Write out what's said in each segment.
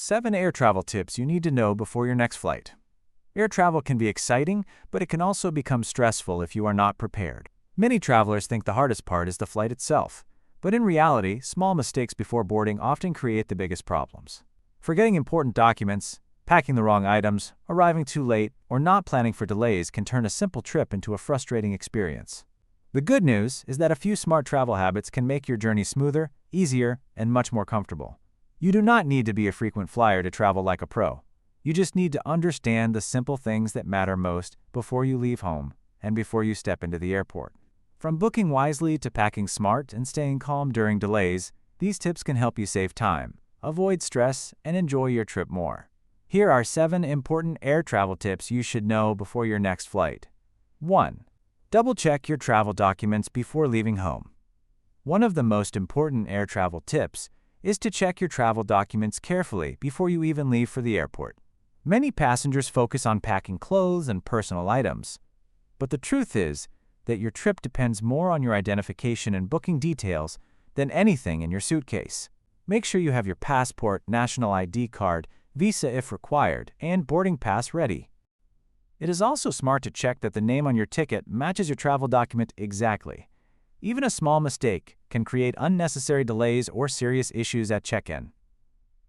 7 air travel tips you need to know before your next flight. Air travel can be exciting, but it can also become stressful if you are not prepared. Many travelers think the hardest part is the flight itself, but in reality, small mistakes before boarding often create the biggest problems. Forgetting important documents, packing the wrong items, arriving too late, or not planning for delays can turn a simple trip into a frustrating experience. The good news is that a few smart travel habits can make your journey smoother, easier, and much more comfortable. You do not need to be a frequent flyer to travel like a pro. You just need to understand the simple things that matter most before you leave home and before you step into the airport. From booking wisely to packing smart and staying calm during delays, these tips can help you save time, avoid stress, and enjoy your trip more. Here are 7 important air travel tips you should know before your next flight. 1. Double-check your travel documents before leaving home. One of the most important air travel tips is to check your travel documents carefully before you even leave for the airport. Many passengers focus on packing clothes and personal items, but the truth is that your trip depends more on your identification and booking details than anything in your suitcase. Make sure you have your passport, national ID card, visa if required, and boarding pass ready. It is also smart to check that the name on your ticket matches your travel document exactly. Even a small mistake can create unnecessary delays or serious issues at check-in.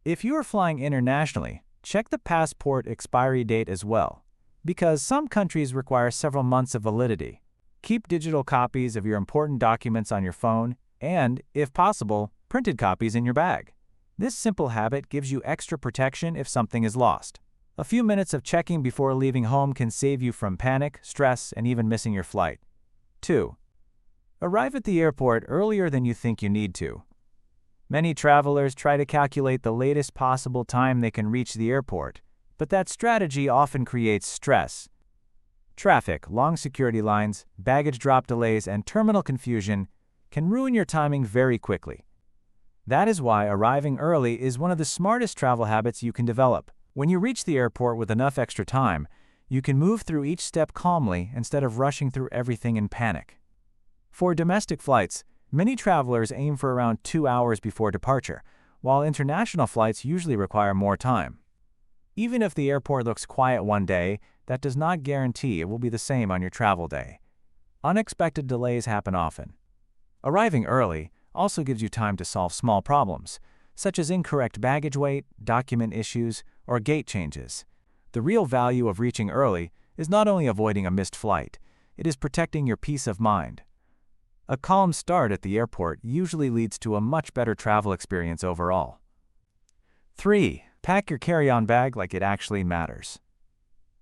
If you are flying internationally, check the passport expiry date as well, because some countries require several months of validity. Keep digital copies of your important documents on your phone and, if possible, printed copies in your bag. This simple habit gives you extra protection if something is lost. A few minutes of checking before leaving home can save you from panic, stress, and even missing your flight. 2. Arrive at the airport earlier than you think you need to. Many travelers try to calculate the latest possible time they can reach the airport, but that strategy often creates stress. Traffic, long security lines, baggage drop delays, and terminal confusion can ruin your timing very quickly. That is why arriving early is one of the smartest travel habits you can develop. When you reach the airport with enough extra time, you can move through each step calmly instead of rushing through everything in panic. For domestic flights, many travelers aim for around 2 hours before departure, while international flights usually require more time. Even if the airport looks quiet one day, that does not guarantee it will be the same on your travel day. Unexpected delays happen often. Arriving early also gives you time to solve small problems, such as incorrect baggage weight, document issues, or gate changes. The real value of reaching early is not only avoiding a missed flight, it is protecting your peace of mind. A calm start at the airport usually leads to a much better travel experience overall. 3. Pack your carry-on bag like it actually matters.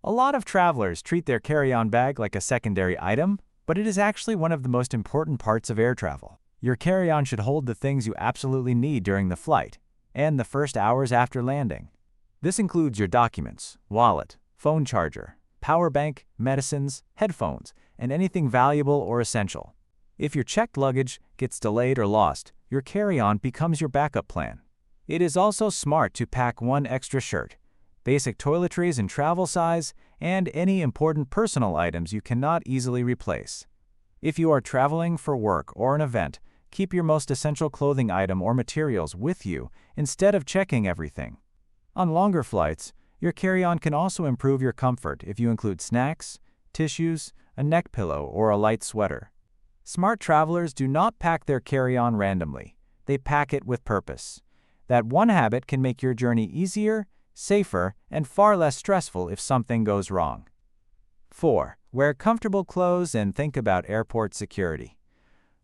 A lot of travelers treat their carry-on bag like a secondary item, but it is actually one of the most important parts of air travel. Your carry-on should hold the things you absolutely need during the flight and the first hours after landing. This includes your documents, wallet, phone charger, power bank, medicines, headphones, and anything valuable or essential. If your checked luggage gets delayed or lost, your carry-on becomes your backup plan. It is also smart to pack one extra shirt, basic toiletries in travel size, and any important personal items you cannot easily replace. If you are traveling for work or an event, keep your most essential clothing item or materials with you instead of checking everything. On longer flights, your carry-on can also improve your comfort if you include snacks, tissues, a neck pillow, or a light sweater. Smart travelers do not pack their carry-on randomly. They pack it with purpose. That one habit can make your journey easier, safer, and far less stressful if something goes wrong. 4. Wear comfortable clothes and think about airport security.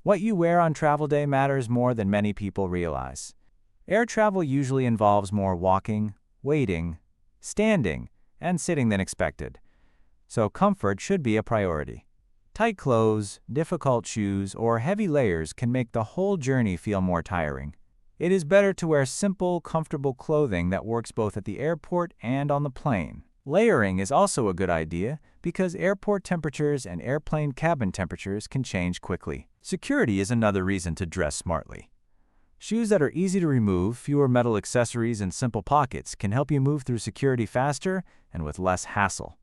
What you wear on travel day matters more than many people realize. Air travel usually involves more walking, waiting, standing, and sitting than expected, so comfort should be a priority. Tight clothes, difficult shoes, or heavy layers can make the whole journey feel more tiring. It is better to wear simple, comfortable clothing that works both at the airport and on the plane. Layering is also a good idea because airport temperatures and airplane cabin temperatures can change quickly. Security is another reason to dress smartly. Shoes that are easy to remove, fewer metal accessories, and simple pockets can help you move through security faster and with less hassle.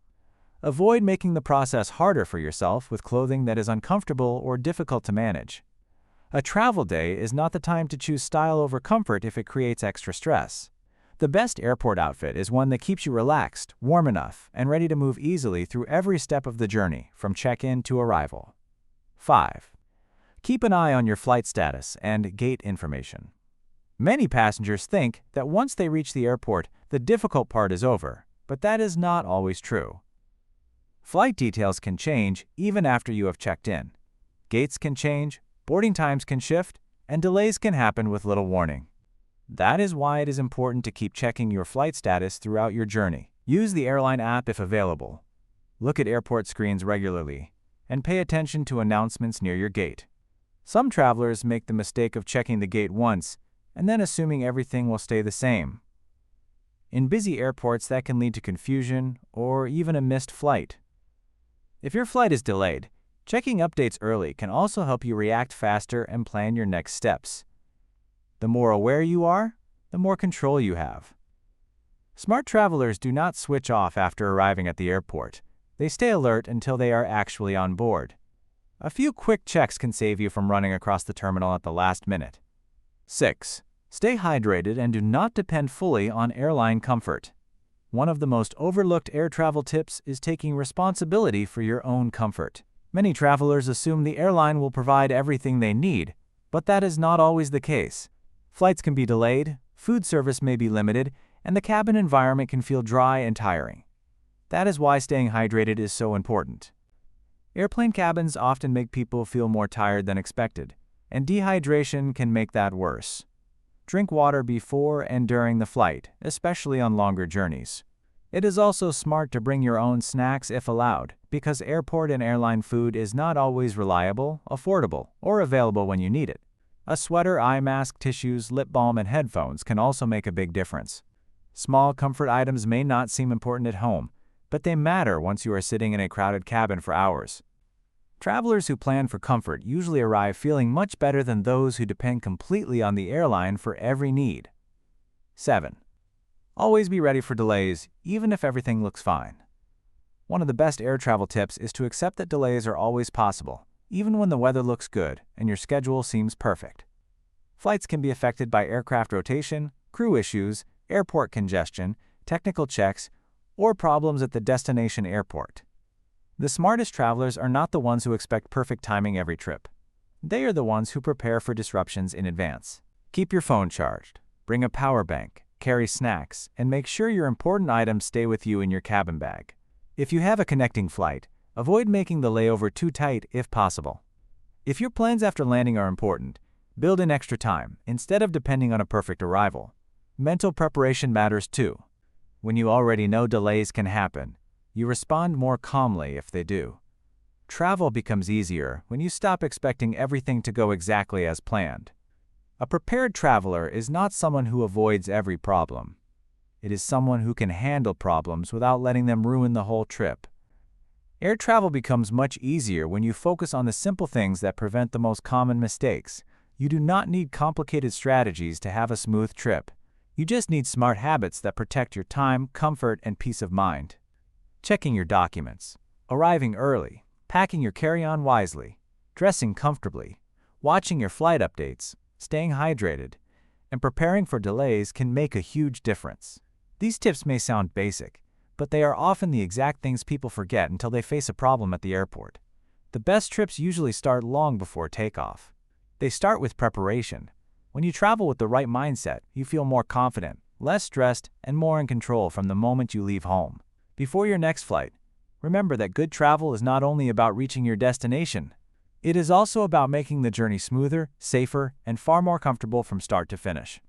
Avoid making the process harder for yourself with clothing that is uncomfortable or difficult to manage. A travel day is not the time to choose style over comfort if it creates extra stress. The best airport outfit is one that keeps you relaxed, warm enough, and ready to move easily through every step of the journey, from check-in to arrival. 5. Keep an eye on your flight status and gate information. Many passengers think that once they reach the airport, the difficult part is over, but that is not always true. Flight details can change even after you have checked in. Gates can change, boarding times can shift, and delays can happen with little warning. That is why it is important to keep checking your flight status throughout your journey. Use the airline app if available. Look at airport screens regularly, and pay attention to announcements near your gate. Some travelers make the mistake of checking the gate once and then assuming everything will stay the same. In busy airports, that can lead to confusion or even a missed flight. If your flight is delayed, checking updates early can also help you react faster and plan your next steps. The more aware you are, the more control you have. Smart travelers do not switch off after arriving at the airport. They stay alert until they are actually on board. A few quick checks can save you from running across the terminal at the last minute. 6. Stay hydrated and do not depend fully on airline comfort. One of the most overlooked air travel tips is taking responsibility for your own comfort. Many travelers assume the airline will provide everything they need, but that is not always the case. Flights can be delayed, food service may be limited, and the cabin environment can feel dry and tiring. That is why staying hydrated is so important. Airplane cabins often make people feel more tired than expected, and dehydration can make that worse. Drink water before and during the flight, especially on longer journeys. It is also smart to bring your own snacks if allowed, because airport and airline food is not always reliable, affordable, or available when you need it. A sweater, eye mask, tissues, lip balm, and headphones can also make a big difference. Small comfort items may not seem important at home, but they matter once you are sitting in a crowded cabin for hours. Travelers who plan for comfort usually arrive feeling much better than those who depend completely on the airline for every need. 7. Always be ready for delays, even if everything looks fine. One of the best air travel tips is to accept that delays are always possible, even when the weather looks good and your schedule seems perfect. Flights can be affected by aircraft rotation, crew issues, airport congestion, technical checks, or problems at the destination airport. The smartest travelers are not the ones who expect perfect timing every trip. They are the ones who prepare for disruptions in advance. Keep your phone charged, bring a power bank, carry snacks, and make sure your important items stay with you in your cabin bag. If you have a connecting flight, avoid making the layover too tight if possible. If your plans after landing are important, build in extra time instead of depending on a perfect arrival. Mental preparation matters too. When you already know delays can happen, you respond more calmly if they do. Travel becomes easier when you stop expecting everything to go exactly as planned. A prepared traveler is not someone who avoids every problem. It is someone who can handle problems without letting them ruin the whole trip. Air travel becomes much easier when you focus on the simple things that prevent the most common mistakes. You do not need complicated strategies to have a smooth trip. You just need smart habits that protect your time, comfort, and peace of mind. Checking your documents, arriving early, packing your carry-on wisely, dressing comfortably, watching your flight updates, staying hydrated, and preparing for delays can make a huge difference. These tips may sound basic, but they are often the exact things people forget until they face a problem at the airport. The best trips usually start long before takeoff. They start with preparation. When you travel with the right mindset, you feel more confident, less stressed, and more in control from the moment you leave home. Before your next flight, remember that good travel is not only about reaching your destination. It is also about making the journey smoother, safer, and far more comfortable from start to finish.